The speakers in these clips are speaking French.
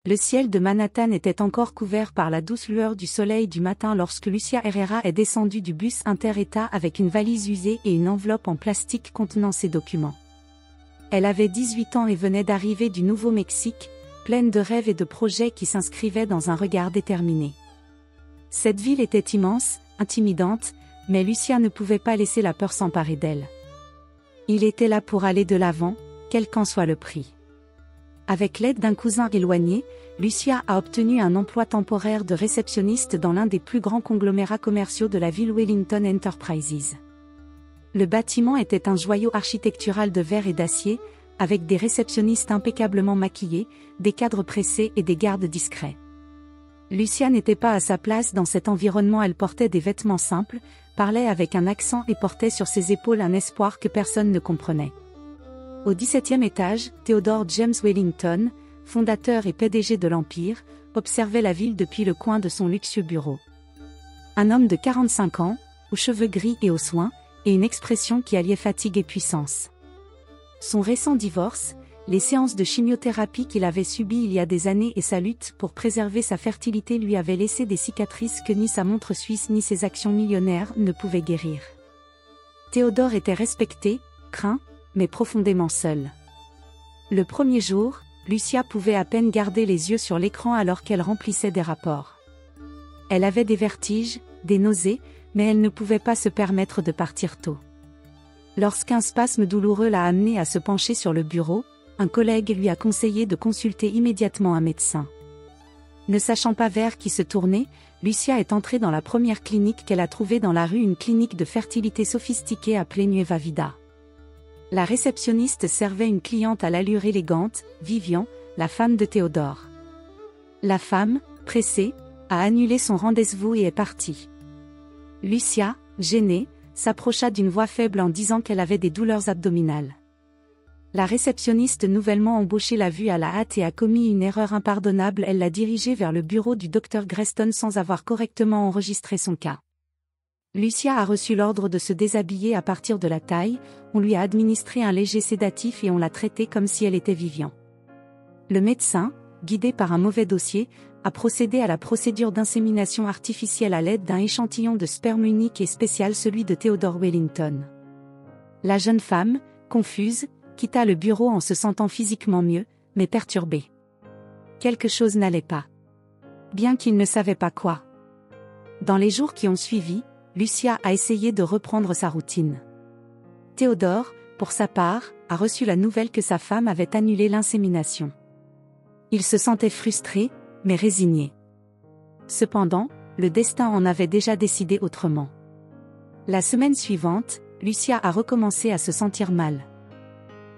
Le ciel de Manhattan était encore couvert par la douce lueur du soleil du matin lorsque Lucia Herrera est descendue du bus inter-État avec une valise usée et une enveloppe en plastique contenant ses documents. Elle avait 18 ans et venait d'arriver du Nouveau-Mexique, pleine de rêves et de projets qui s'inscrivaient dans un regard déterminé. Cette ville était immense, intimidante, mais Lucia ne pouvait pas laisser la peur s'emparer d'elle. Il était là pour aller de l'avant, quel qu'en soit le prix. Avec l'aide d'un cousin éloigné, Lucia a obtenu un emploi temporaire de réceptionniste dans l'un des plus grands conglomérats commerciaux de la ville, Wellington Enterprises. Le bâtiment était un joyau architectural de verre et d'acier, avec des réceptionnistes impeccablement maquillés, des cadres pressés et des gardes discrets. Lucia n'était pas à sa place dans cet environnement. Elle portait des vêtements simples, parlait avec un accent et portait sur ses épaules un espoir que personne ne comprenait. Au 17e étage, Theodore James Wellington, fondateur et PDG de l'Empire, observait la ville depuis le coin de son luxueux bureau. Un homme de 45 ans, aux cheveux gris et aux soins, et une expression qui alliait fatigue et puissance. Son récent divorce, les séances de chimiothérapie qu'il avait subies il y a des années et sa lutte pour préserver sa fertilité lui avaient laissé des cicatrices que ni sa montre suisse ni ses actions millionnaires ne pouvaient guérir. Théodore était respecté, craint, mais profondément seul. Le premier jour, Lucia pouvait à peine garder les yeux sur l'écran alors qu'elle remplissait des rapports. Elle avait des vertiges, des nausées, mais elle ne pouvait pas se permettre de partir tôt. Lorsqu'un spasme douloureux l'a amenée à se pencher sur le bureau, un collègue lui a conseillé de consulter immédiatement un médecin. Ne sachant pas vers qui se tourner, Lucia est entrée dans la première clinique qu'elle a trouvée dans la rue, une clinique de fertilité sophistiquée appelée Nueva Vida. La réceptionniste servait une cliente à l'allure élégante, Vivian, la femme de Théodore. La femme, pressée, a annulé son rendez-vous et est partie. Lucia, gênée, s'approcha d'une voix faible en disant qu'elle avait des douleurs abdominales. La réceptionniste nouvellement embauchée l'a vue à la hâte et a commis une erreur impardonnable. Elle l'a dirigée vers le bureau du docteur Greston sans avoir correctement enregistré son cas. Lucia a reçu l'ordre de se déshabiller à partir de la taille, on lui a administré un léger sédatif et on l'a traitée comme si elle était Vivian. Le médecin, guidé par un mauvais dossier, a procédé à la procédure d'insémination artificielle à l'aide d'un échantillon de sperme unique et spécial, celui de Theodore Wellington. La jeune femme, confuse, quitta le bureau en se sentant physiquement mieux, mais perturbée. Quelque chose n'allait pas. Bien qu'il ne savait pas quoi. Dans les jours qui ont suivi, Lucia a essayé de reprendre sa routine. Théodore, pour sa part, a reçu la nouvelle que sa femme avait annulé l'insémination. Il se sentait frustré, mais résigné. Cependant, le destin en avait déjà décidé autrement. La semaine suivante, Lucia a recommencé à se sentir mal.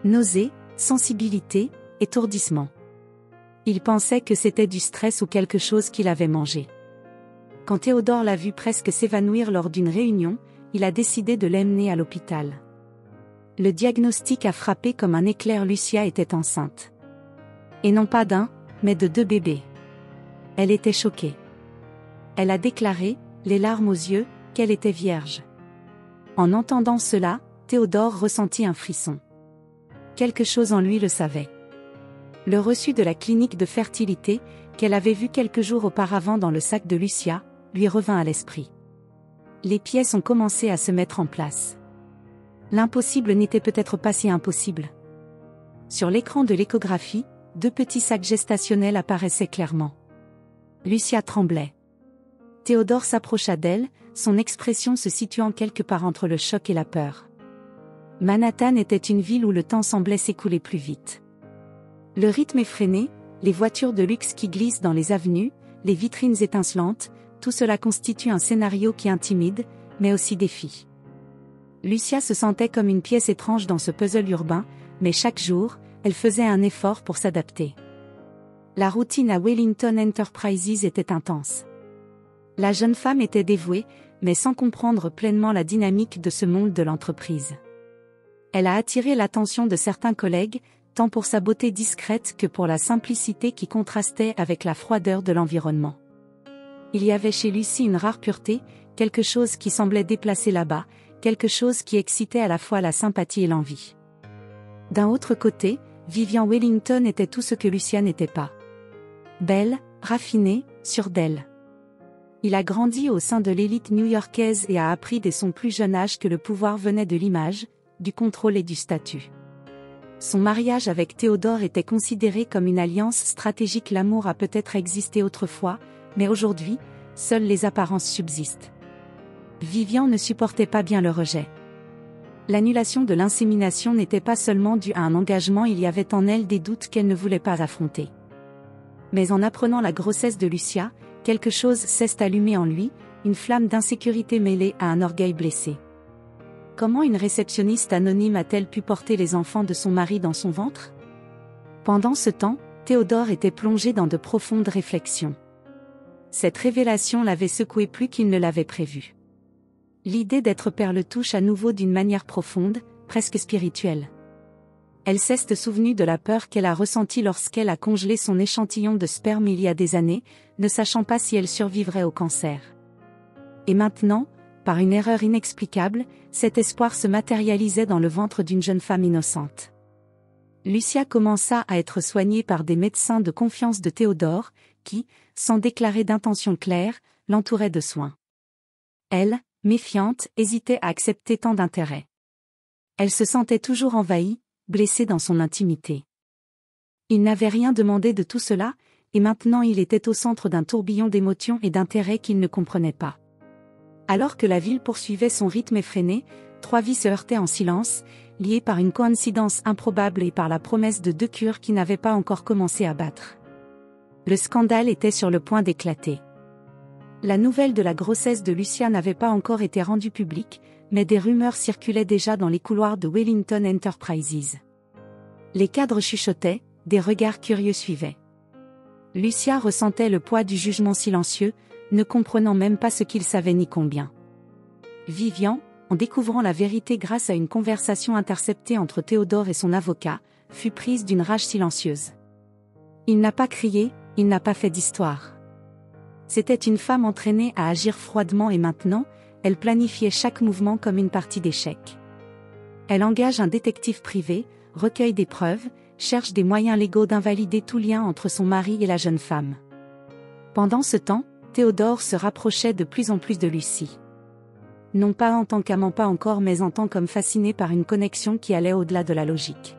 Nausées, sensibilité, étourdissement. Il pensait que c'était du stress ou quelque chose qu'il avait mangé. Quand Théodore l'a vu presque s'évanouir lors d'une réunion, il a décidé de l'emmener à l'hôpital. Le diagnostic a frappé comme un éclair. Lucia était enceinte. Et non pas d'un, mais de 2 bébés. Elle était choquée. Elle a déclaré, les larmes aux yeux, qu'elle était vierge. En entendant cela, Théodore ressentit un frisson. Quelque chose en lui le savait. Le reçu de la clinique de fertilité, qu'elle avait vu quelques jours auparavant dans le sac de Lucia, lui revint à l'esprit. Les pièces ont commencé à se mettre en place. L'impossible n'était peut-être pas si impossible. Sur l'écran de l'échographie, 2 petits sacs gestationnels apparaissaient clairement. Lucia tremblait. Théodore s'approcha d'elle, son expression se situant quelque part entre le choc et la peur. Manhattan était une ville où le temps semblait s'écouler plus vite. Le rythme effréné, les voitures de luxe qui glissent dans les avenues, les vitrines étincelantes, tout cela constitue un scénario qui intimide, mais aussi défie. Lucia se sentait comme une pièce étrange dans ce puzzle urbain, mais chaque jour, elle faisait un effort pour s'adapter. La routine à Wellington Enterprises était intense. La jeune femme était dévouée, mais sans comprendre pleinement la dynamique de ce monde de l'entreprise. Elle a attiré l'attention de certains collègues, tant pour sa beauté discrète que pour la simplicité qui contrastait avec la froideur de l'environnement. Il y avait chez Lucie une rare pureté, quelque chose qui semblait déplacé là-bas, quelque chose qui excitait à la fois la sympathie et l'envie. D'un autre côté, Vivian Wellington était tout ce que Lucia n'était pas. Belle, raffinée, sûre d'elle. Il a grandi au sein de l'élite new-yorkaise et a appris dès son plus jeune âge que le pouvoir venait de l'image, du contrôle et du statut. Son mariage avec Théodore était considéré comme une alliance stratégique. L'amour a peut-être existé autrefois, mais aujourd'hui, seules les apparences subsistent. Vivian ne supportait pas bien le rejet. L'annulation de l'insémination n'était pas seulement due à un engagement, il y avait en elle des doutes qu'elle ne voulait pas affronter. Mais en apprenant la grossesse de Lucia, quelque chose s'est allumé en lui, une flamme d'insécurité mêlée à un orgueil blessé. Comment une réceptionniste anonyme a-t-elle pu porter les enfants de son mari dans son ventre? Pendant ce temps, Théodore était plongé dans de profondes réflexions. Cette révélation l'avait secoué plus qu'il ne l'avait prévu. L'idée d'être père le touche à nouveau d'une manière profonde, presque spirituelle. Elle s'est souvenue de la peur qu'elle a ressentie lorsqu'elle a congelé son échantillon de sperme il y a des années, ne sachant pas si elle survivrait au cancer. Et maintenant, par une erreur inexplicable, cet espoir se matérialisait dans le ventre d'une jeune femme innocente. Lucia commença à être soignée par des médecins de confiance de Théodore, qui, sans déclarer d'intention claire, l'entouraient de soins. Elle, méfiante, hésitait à accepter tant d'intérêt. Elle se sentait toujours envahie, blessée dans son intimité. Il n'avait rien demandé de tout cela, et maintenant il était au centre d'un tourbillon d'émotions et d'intérêts qu'il ne comprenait pas. Alors que la ville poursuivait son rythme effréné, trois vies se heurtaient en silence, liées par une coïncidence improbable et par la promesse de deux cures qui n'avaient pas encore commencé à battre. Le scandale était sur le point d'éclater. La nouvelle de la grossesse de Lucia n'avait pas encore été rendue publique, mais des rumeurs circulaient déjà dans les couloirs de Wellington Enterprises. Les cadres chuchotaient, des regards curieux suivaient. Lucia ressentait le poids du jugement silencieux, ne comprenant même pas ce qu'il savait ni combien. Vivian, en découvrant la vérité grâce à une conversation interceptée entre Théodore et son avocat, fut prise d'une rage silencieuse. Il n'a pas crié, il n'a pas fait d'histoire. C'était une femme entraînée à agir froidement et maintenant, elle planifiait chaque mouvement comme une partie d'échecs. Elle engage un détective privé, recueille des preuves, cherche des moyens légaux d'invalider tout lien entre son mari et la jeune femme. Pendant ce temps, Théodore se rapprochait de plus en plus de Lucie. Non pas en tant qu'amant, pas encore, mais en tant qu'homme fasciné par une connexion qui allait au-delà de la logique.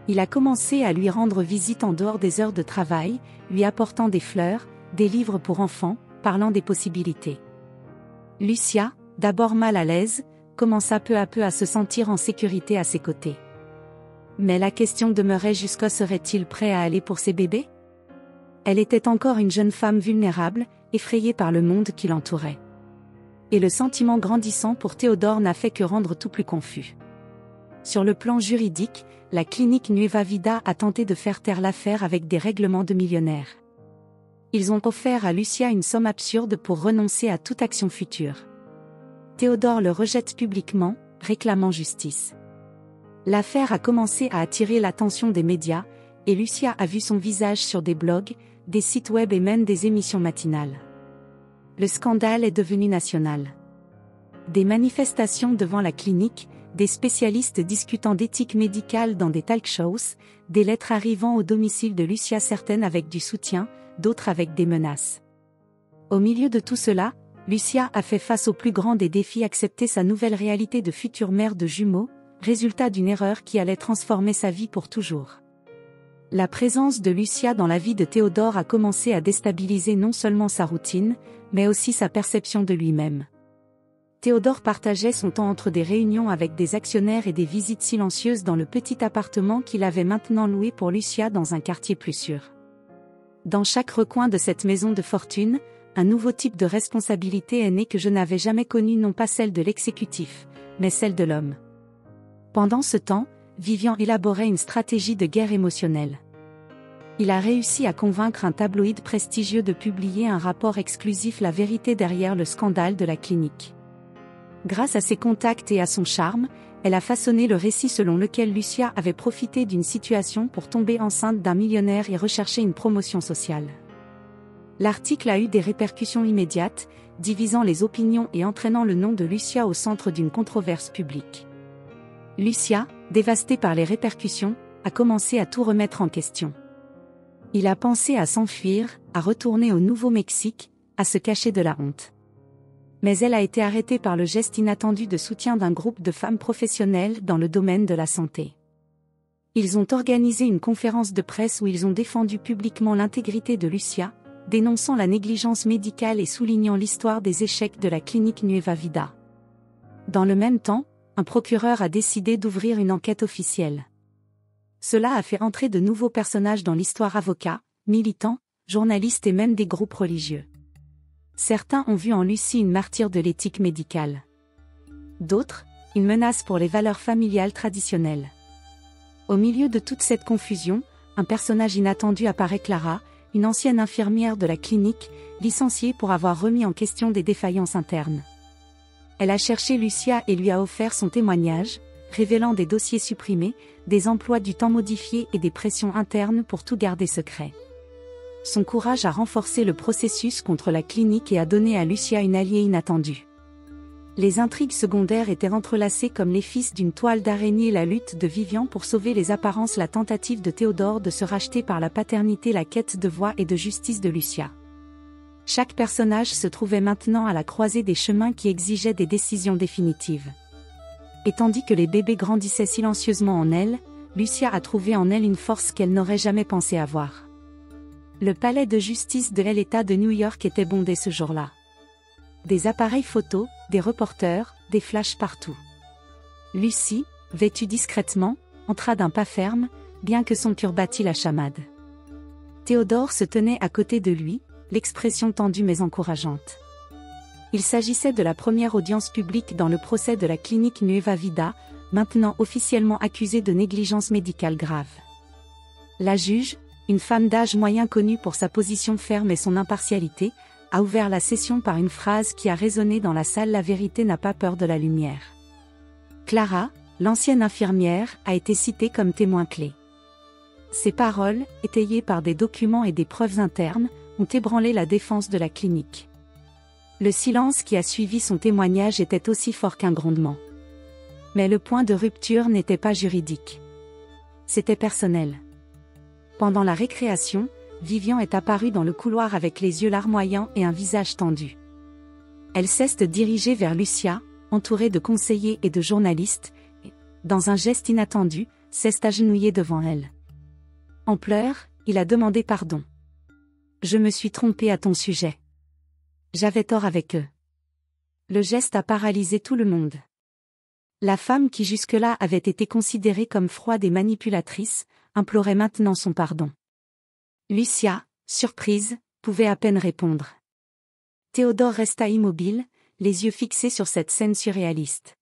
Il a commencé à lui rendre visite en dehors des heures de travail, lui apportant des fleurs, des livres pour enfants, parlant des possibilités. Lucia, d'abord mal à l'aise, commença peu à peu à se sentir en sécurité à ses côtés. Mais la question demeurait: jusqu'où serait-il prêt à aller pour ses bébés? Elle était encore une jeune femme vulnérable, effrayée par le monde qui l'entourait. Et le sentiment grandissant pour Théodore n'a fait que rendre tout plus confus. Sur le plan juridique, la clinique Nueva Vida a tenté de faire taire l'affaire avec des règlements de millionnaires. Ils ont offert à Lucia une somme absurde pour renoncer à toute action future. Théodore le rejette publiquement, réclamant justice. L'affaire a commencé à attirer l'attention des médias, et Lucia a vu son visage sur des blogs, des sites web et même des émissions matinales. Le scandale est devenu national. Des manifestations devant la clinique, des spécialistes discutant d'éthique médicale dans des talk shows, des lettres arrivant au domicile de Lucia, certaines avec du soutien, d'autres avec des menaces. Au milieu de tout cela, Lucia a fait face au plus grand des défis: accepter sa nouvelle réalité de future mère de jumeaux, résultat d'une erreur qui allait transformer sa vie pour toujours. La présence de Lucia dans la vie de Théodore a commencé à déstabiliser non seulement sa routine, mais aussi sa perception de lui-même. Théodore partageait son temps entre des réunions avec des actionnaires et des visites silencieuses dans le petit appartement qu'il avait maintenant loué pour Lucia dans un quartier plus sûr. Dans chaque recoin de cette maison de fortune, un nouveau type de responsabilité est né que je n'avais jamais connu, non pas celle de l'exécutif, mais celle de l'homme. Pendant ce temps, Vivian élaborait une stratégie de guerre émotionnelle. Il a réussi à convaincre un tabloïd prestigieux de publier un rapport exclusif, La vérité derrière le scandale de la clinique. Grâce à ses contacts et à son charme, elle a façonné le récit selon lequel Lucia avait profité d'une situation pour tomber enceinte d'un millionnaire et rechercher une promotion sociale. L'article a eu des répercussions immédiates, divisant les opinions et entraînant le nom de Lucia au centre d'une controverse publique. Lucia, dévastée par les répercussions, a commencé à tout remettre en question. Il a pensé à s'enfuir, à retourner au Nouveau-Mexique, à se cacher de la honte. Mais elle a été arrêtée par le geste inattendu de soutien d'un groupe de femmes professionnelles dans le domaine de la santé. Ils ont organisé une conférence de presse où ils ont défendu publiquement l'intégrité de Lucia, dénonçant la négligence médicale et soulignant l'histoire des échecs de la clinique Nueva Vida. Dans le même temps, un procureur a décidé d'ouvrir une enquête officielle. Cela a fait entrer de nouveaux personnages dans l'histoire: avocats, militants, journalistes et même des groupes religieux. Certains ont vu en Lucie une martyre de l'éthique médicale. D'autres, une menace pour les valeurs familiales traditionnelles. Au milieu de toute cette confusion, un personnage inattendu apparaît: Clara, une ancienne infirmière de la clinique, licenciée pour avoir remis en question des défaillances internes. Elle a cherché Lucia et lui a offert son témoignage, révélant des dossiers supprimés, des emplois du temps modifiés et des pressions internes pour tout garder secret. Son courage a renforcé le processus contre la clinique et a donné à Lucia une alliée inattendue. Les intrigues secondaires étaient entrelacées comme les fils d'une toile d'araignée: la lutte de Vivian pour sauver les apparences, la tentative de Théodore de se racheter par la paternité, la quête de voix et de justice de Lucia. Chaque personnage se trouvait maintenant à la croisée des chemins qui exigeaient des décisions définitives. Et tandis que les bébés grandissaient silencieusement en elle, Lucia a trouvé en elle une force qu'elle n'aurait jamais pensé avoir. Le palais de justice de l'État de New York était bondé ce jour-là. Des appareils photos, des reporters, des flashs partout. Lucie, vêtue discrètement, entra d'un pas ferme, bien que son cœur battît la chamade. Théodore se tenait à côté de lui, l'expression tendue mais encourageante. Il s'agissait de la première audience publique dans le procès de la clinique Nueva Vida, maintenant officiellement accusée de négligence médicale grave. La juge, une femme d'âge moyen connue pour sa position ferme et son impartialité, a ouvert la session par une phrase qui a résonné dans la salle: la vérité n'a pas peur de la lumière. Clara, l'ancienne infirmière, a été citée comme témoin clé. Ses paroles, étayées par des documents et des preuves internes, ont ébranlé la défense de la clinique. Le silence qui a suivi son témoignage était aussi fort qu'un grondement. Mais le point de rupture n'était pas juridique. C'était personnel. Pendant la récréation, Vivian est apparue dans le couloir avec les yeux larmoyants et un visage tendu. Elle s'est dirigée vers Lucia, entourée de conseillers et de journalistes, et, dans un geste inattendu, s'est agenouillée devant elle. En pleurs, il a demandé pardon. « Je me suis trompé à ton sujet. J'avais tort avec eux. » Le geste a paralysé tout le monde. La femme qui jusque-là avait été considérée comme froide et manipulatrice, implorait maintenant son pardon. Lucia, surprise, pouvait à peine répondre. Théodore resta immobile, les yeux fixés sur cette scène surréaliste.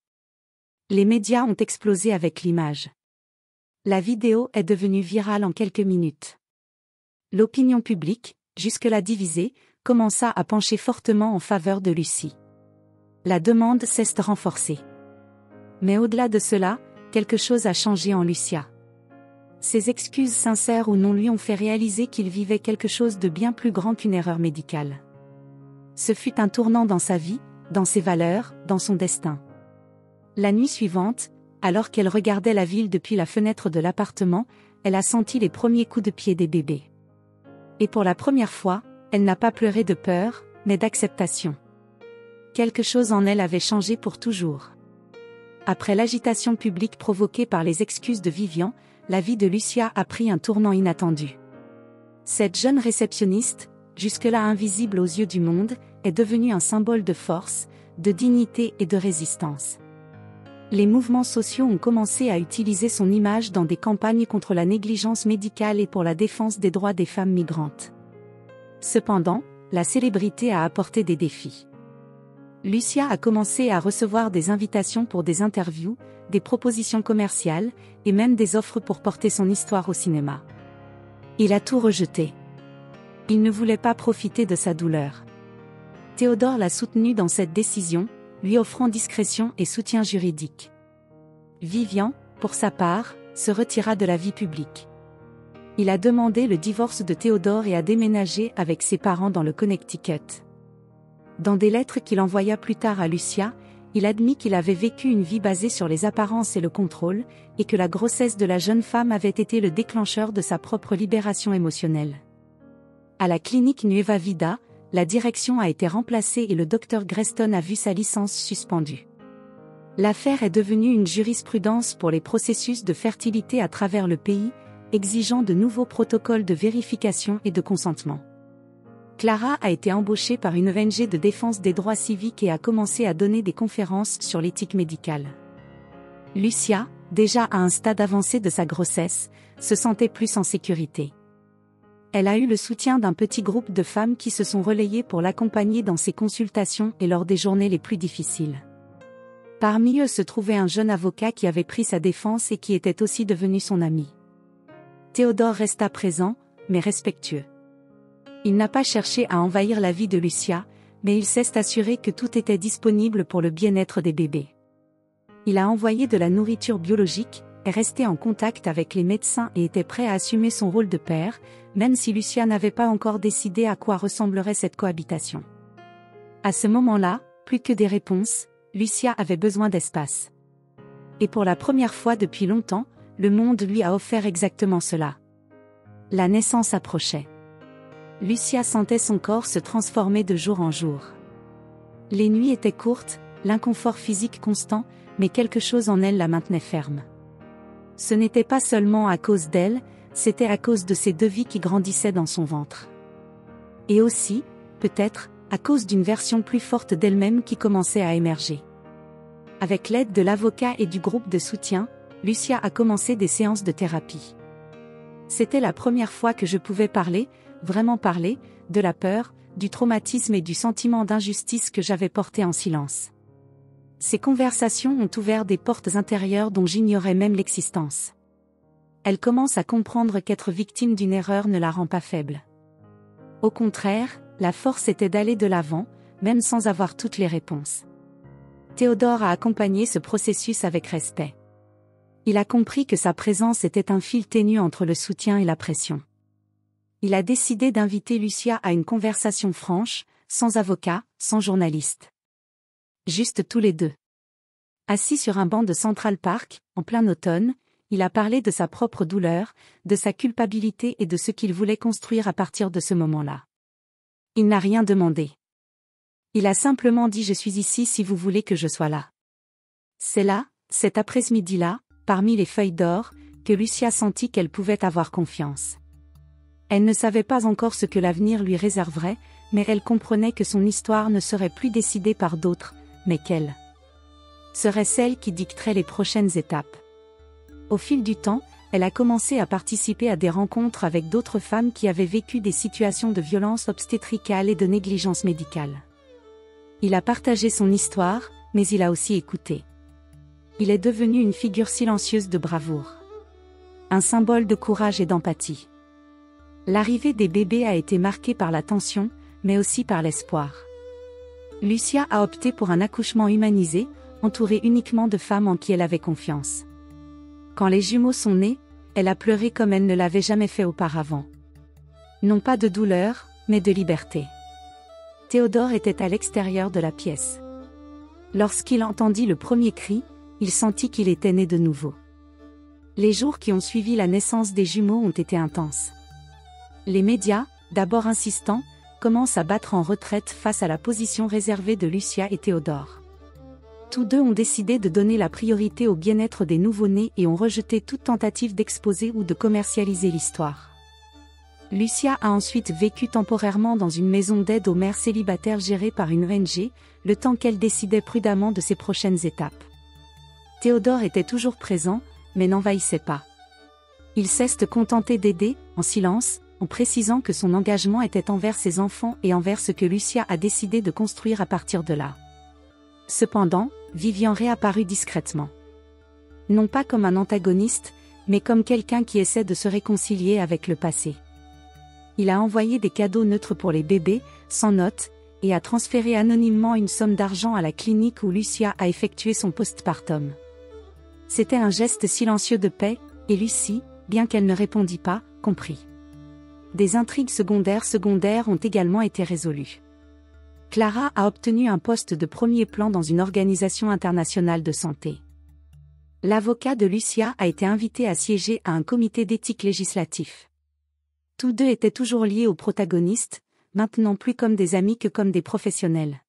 Les médias ont explosé avec l'image. La vidéo est devenue virale en quelques minutes. L'opinion publique, jusque-là divisée, commença à pencher fortement en faveur de Lucie. La demande s'est renforcée. Mais au-delà de cela, quelque chose a changé en Lucia. Ses excuses sincères ou non lui ont fait réaliser qu'il vivait quelque chose de bien plus grand qu'une erreur médicale. Ce fut un tournant dans sa vie, dans ses valeurs, dans son destin. La nuit suivante, alors qu'elle regardait la ville depuis la fenêtre de l'appartement, elle a senti les premiers coups de pied des bébés. Et pour la première fois, elle n'a pas pleuré de peur, mais d'acceptation. Quelque chose en elle avait changé pour toujours. Après l'agitation publique provoquée par les excuses de Vivian, la vie de Lucia a pris un tournant inattendu. Cette jeune réceptionniste, jusque-là invisible aux yeux du monde, est devenue un symbole de force, de dignité et de résistance. Les mouvements sociaux ont commencé à utiliser son image dans des campagnes contre la négligence médicale et pour la défense des droits des femmes migrantes. Cependant, la célébrité a apporté des défis. Lucia a commencé à recevoir des invitations pour des interviews, des propositions commerciales, et même des offres pour porter son histoire au cinéma. Il a tout rejeté. Il ne voulait pas profiter de sa douleur. Théodore l'a soutenu dans cette décision, lui offrant discrétion et soutien juridique. Vivian, pour sa part, se retira de la vie publique. Il a demandé le divorce de Théodore et a déménagé avec ses parents dans le Connecticut. Dans des lettres qu'il envoya plus tard à Lucia, Il admit qu'il avait vécu une vie basée sur les apparences et le contrôle, et que la grossesse de la jeune femme avait été le déclencheur de sa propre libération émotionnelle. À la clinique Nueva Vida, la direction a été remplacée et le Dr Greston a vu sa licence suspendue. L'affaire est devenue une jurisprudence pour les processus de fertilité à travers le pays, exigeant de nouveaux protocoles de vérification et de consentement. Clara a été embauchée par une ONG de défense des droits civiques et a commencé à donner des conférences sur l'éthique médicale. Lucia, déjà à un stade avancé de sa grossesse, se sentait plus en sécurité. Elle a eu le soutien d'un petit groupe de femmes qui se sont relayées pour l'accompagner dans ses consultations et lors des journées les plus difficiles. Parmi eux se trouvait un jeune avocat qui avait pris sa défense et qui était aussi devenu son ami. Théodore resta présent, mais respectueux. Il n'a pas cherché à envahir la vie de Lucia, mais il s'est assuré que tout était disponible pour le bien-être des bébés. Il a envoyé de la nourriture biologique, est resté en contact avec les médecins et était prêt à assumer son rôle de père, même si Lucia n'avait pas encore décidé à quoi ressemblerait cette cohabitation. À ce moment-là, plus que des réponses, Lucia avait besoin d'espace. Et pour la première fois depuis longtemps, le monde lui a offert exactement cela. La naissance approchait. Lucia sentait son corps se transformer de jour en jour. Les nuits étaient courtes, l'inconfort physique constant, mais quelque chose en elle la maintenait ferme. Ce n'était pas seulement à cause d'elle, c'était à cause de ces deux vies qui grandissaient dans son ventre. Et aussi, peut-être, à cause d'une version plus forte d'elle-même qui commençait à émerger. Avec l'aide de l'avocat et du groupe de soutien, Lucia a commencé des séances de thérapie. C'était la première fois que je pouvais parler, vraiment parler, de la peur, du traumatisme et du sentiment d'injustice que j'avais porté en silence. Ces conversations ont ouvert des portes intérieures dont j'ignorais même l'existence. Elle commence à comprendre qu'être victime d'une erreur ne la rend pas faible. Au contraire, la force était d'aller de l'avant, même sans avoir toutes les réponses. Théodore a accompagné ce processus avec respect. Il a compris que sa présence était un fil ténu entre le soutien et la pression. Il a décidé d'inviter Lucia à une conversation franche, sans avocat, sans journaliste. Juste tous les deux. Assis sur un banc de Central Park, en plein automne, il a parlé de sa propre douleur, de sa culpabilité et de ce qu'il voulait construire à partir de ce moment-là. Il n'a rien demandé. Il a simplement dit « Je suis ici si vous voulez que je sois là ». C'est là, cet après-midi-là, parmi les feuilles d'or, que Lucia sentit qu'elle pouvait avoir confiance. Elle ne savait pas encore ce que l'avenir lui réserverait, mais elle comprenait que son histoire ne serait plus décidée par d'autres, mais qu'elle serait celle qui dicterait les prochaines étapes. Au fil du temps, elle a commencé à participer à des rencontres avec d'autres femmes qui avaient vécu des situations de violence obstétricale et de négligence médicale. Il a partagé son histoire, mais il a aussi écouté. Il est devenu une figure silencieuse de bravoure. Un symbole de courage et d'empathie. L'arrivée des bébés a été marquée par la tension, mais aussi par l'espoir. Lucia a opté pour un accouchement humanisé, entouré uniquement de femmes en qui elle avait confiance. Quand les jumeaux sont nés, elle a pleuré comme elle ne l'avait jamais fait auparavant. Non pas de douleur, mais de liberté. Théodore était à l'extérieur de la pièce. Lorsqu'il entendit le premier cri, il sentit qu'il était né de nouveau. Les jours qui ont suivi la naissance des jumeaux ont été intenses. Les médias, d'abord insistants, commencent à battre en retraite face à la position réservée de Lucia et Théodore. Tous deux ont décidé de donner la priorité au bien-être des nouveau-nés et ont rejeté toute tentative d'exposer ou de commercialiser l'histoire. Lucia a ensuite vécu temporairement dans une maison d'aide aux mères célibataires gérée par une ONG, le temps qu'elle décidait prudemment de ses prochaines étapes. Théodore était toujours présent, mais n'envahissait pas. Il s'est contenté d'aider, en silence, en précisant que son engagement était envers ses enfants et envers ce que Lucia a décidé de construire à partir de là. Cependant, Vivian réapparut discrètement. Non pas comme un antagoniste, mais comme quelqu'un qui essaie de se réconcilier avec le passé. Il a envoyé des cadeaux neutres pour les bébés, sans note, et a transféré anonymement une somme d'argent à la clinique où Lucia a effectué son postpartum. C'était un geste silencieux de paix, et Lucie, bien qu'elle ne répondît pas, comprit. Des intrigues secondaires ont également été résolues. Clara a obtenu un poste de premier plan dans une organisation internationale de santé. L'avocat de Lucia a été invité à siéger à un comité d'éthique législatif. Tous deux étaient toujours liés aux protagonistes, maintenant plus comme des amis que comme des professionnels.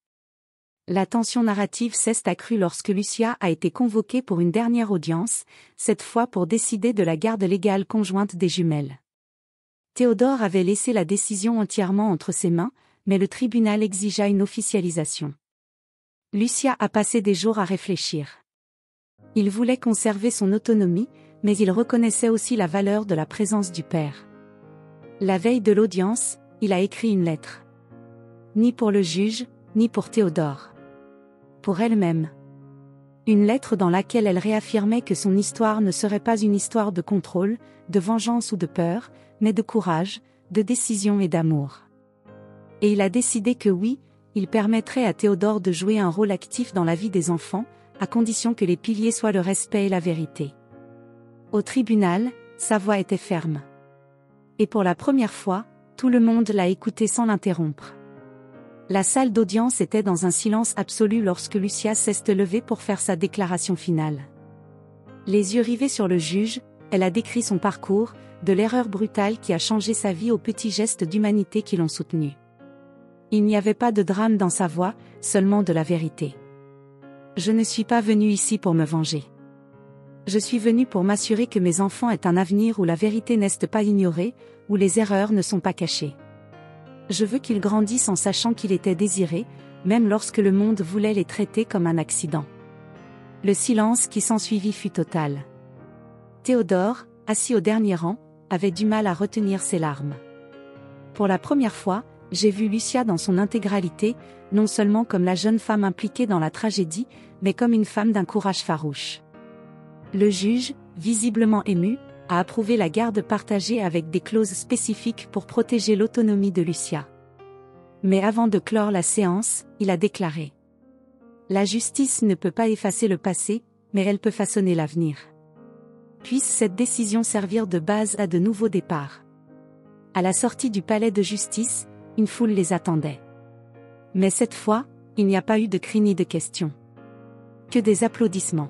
La tension narrative s'est accrue lorsque Lucia a été convoquée pour une dernière audience, cette fois pour décider de la garde légale conjointe des jumelles. Théodore avait laissé la décision entièrement entre ses mains, mais le tribunal exigea une officialisation. Lucia a passé des jours à réfléchir. Il voulait conserver son autonomie, mais il reconnaissait aussi la valeur de la présence du père. La veille de l'audience, il a écrit une lettre. Ni pour le juge, ni pour Théodore. Pour elle-même. Une lettre dans laquelle elle réaffirmait que son histoire ne serait pas une histoire de contrôle, de vengeance ou de peur, mais de courage, de décision et d'amour. Et il a décidé que oui, il permettrait à Théodore de jouer un rôle actif dans la vie des enfants, à condition que les piliers soient le respect et la vérité. Au tribunal, sa voix était ferme. Et pour la première fois, tout le monde l'a écouté sans l'interrompre. La salle d'audience était dans un silence absolu lorsque Lucia s'est levée pour faire sa déclaration finale. Les yeux rivés sur le juge, elle a décrit son parcours, de l'erreur brutale qui a changé sa vie aux petits gestes d'humanité qui l'ont soutenue. Il n'y avait pas de drame dans sa voix, seulement de la vérité. Je ne suis pas venue ici pour me venger. Je suis venue pour m'assurer que mes enfants aient un avenir où la vérité n'est pas ignorée, où les erreurs ne sont pas cachées. Je veux qu'ils grandissent en sachant qu'il était désiré, même lorsque le monde voulait les traiter comme un accident. Le silence qui s'ensuivit fut total. Théodore, assis au dernier rang, avait du mal à retenir ses larmes. Pour la première fois, j'ai vu Lucia dans son intégralité, non seulement comme la jeune femme impliquée dans la tragédie, mais comme une femme d'un courage farouche. Le juge, visiblement ému, a approuvé la garde partagée avec des clauses spécifiques pour protéger l'autonomie de Lucia. Mais avant de clore la séance, il a déclaré : La justice ne peut pas effacer le passé, mais elle peut façonner l'avenir. Puisse cette décision servir de base à de nouveaux départs. À la sortie du palais de justice, une foule les attendait. Mais cette fois, il n'y a pas eu de cris ni de questions. Que des applaudissements.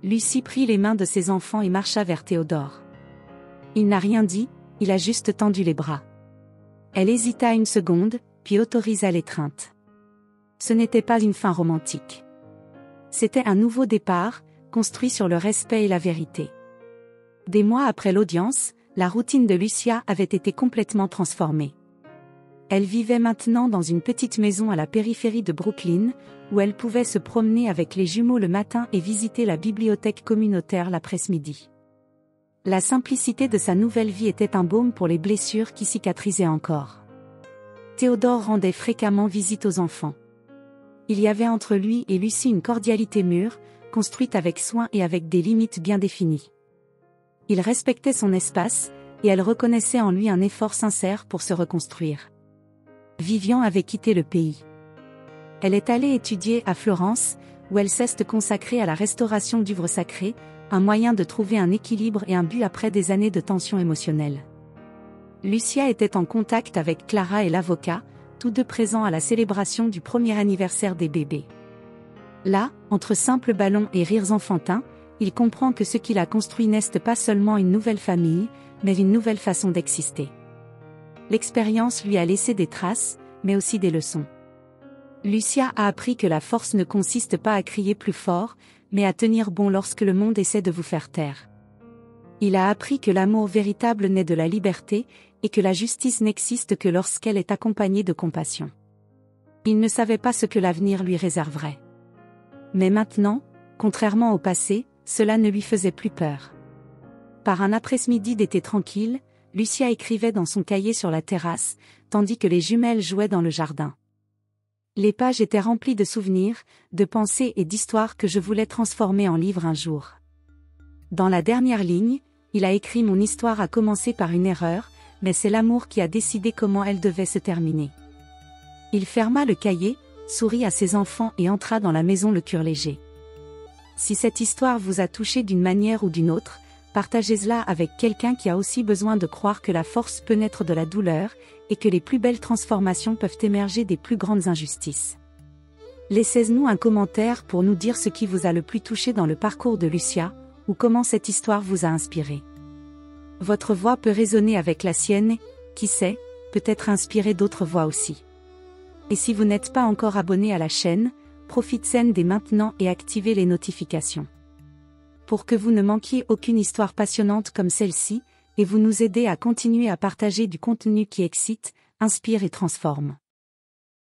Lucie prit les mains de ses enfants et marcha vers Théodore. Il n'a rien dit, il a juste tendu les bras. Elle hésita une seconde, puis autorisa l'étreinte. Ce n'était pas une fin romantique. C'était un nouveau départ, construit sur le respect et la vérité. Des mois après l'audience, la routine de Lucia avait été complètement transformée. Elle vivait maintenant dans une petite maison à la périphérie de Brooklyn, où elle pouvait se promener avec les jumeaux le matin et visiter la bibliothèque communautaire l'après-midi. La simplicité de sa nouvelle vie était un baume pour les blessures qui cicatrisaient encore. Théodore rendait fréquemment visite aux enfants. Il y avait entre lui et Lucie une cordialité mûre, construite avec soin et avec des limites bien définies. Il respectait son espace, et elle reconnaissait en lui un effort sincère pour se reconstruire. Vivian avait quitté le pays. Elle est allée étudier à Florence, où elle s'est consacrée à la restauration d'œuvres sacrées, un moyen de trouver un équilibre et un but après des années de tension émotionnelle. Lucia était en contact avec Clara et l'avocat, tous deux présents à la célébration du premier anniversaire des bébés. Là, entre simples ballons et rires enfantins, il comprend que ce qu'il a construit n'est pas seulement une nouvelle famille, mais une nouvelle façon d'exister. L'expérience lui a laissé des traces, mais aussi des leçons. Lucia a appris que la force ne consiste pas à crier plus fort, mais à tenir bon lorsque le monde essaie de vous faire taire. Il a appris que l'amour véritable naît de la liberté, et que la justice n'existe que lorsqu'elle est accompagnée de compassion. Il ne savait pas ce que l'avenir lui réserverait. Mais maintenant, contrairement au passé, cela ne lui faisait plus peur. Par un après-midi d'été tranquille, Lucia écrivait dans son cahier sur la terrasse, tandis que les jumelles jouaient dans le jardin. Les pages étaient remplies de souvenirs, de pensées et d'histoires que je voulais transformer en livre un jour. Dans la dernière ligne, il a écrit : Mon histoire a commencé par une erreur, mais c'est l'amour qui a décidé comment elle devait se terminer. Il ferma le cahier, sourit à ses enfants et entra dans la maison le cœur léger. Si cette histoire vous a touché d'une manière ou d'une autre, Partagez-la avec quelqu'un qui a aussi besoin de croire que la force peut naître de la douleur, et que les plus belles transformations peuvent émerger des plus grandes injustices. Laissez-nous un commentaire pour nous dire ce qui vous a le plus touché dans le parcours de Lucia, ou comment cette histoire vous a inspiré. Votre voix peut résonner avec la sienne, qui sait, peut-être inspirer d'autres voix aussi. Et si vous n'êtes pas encore abonné à la chaîne, profitez-en dès maintenant et activez les notifications. Pour que vous ne manquiez aucune histoire passionnante comme celle-ci, et vous nous aidez à continuer à partager du contenu qui excite, inspire et transforme.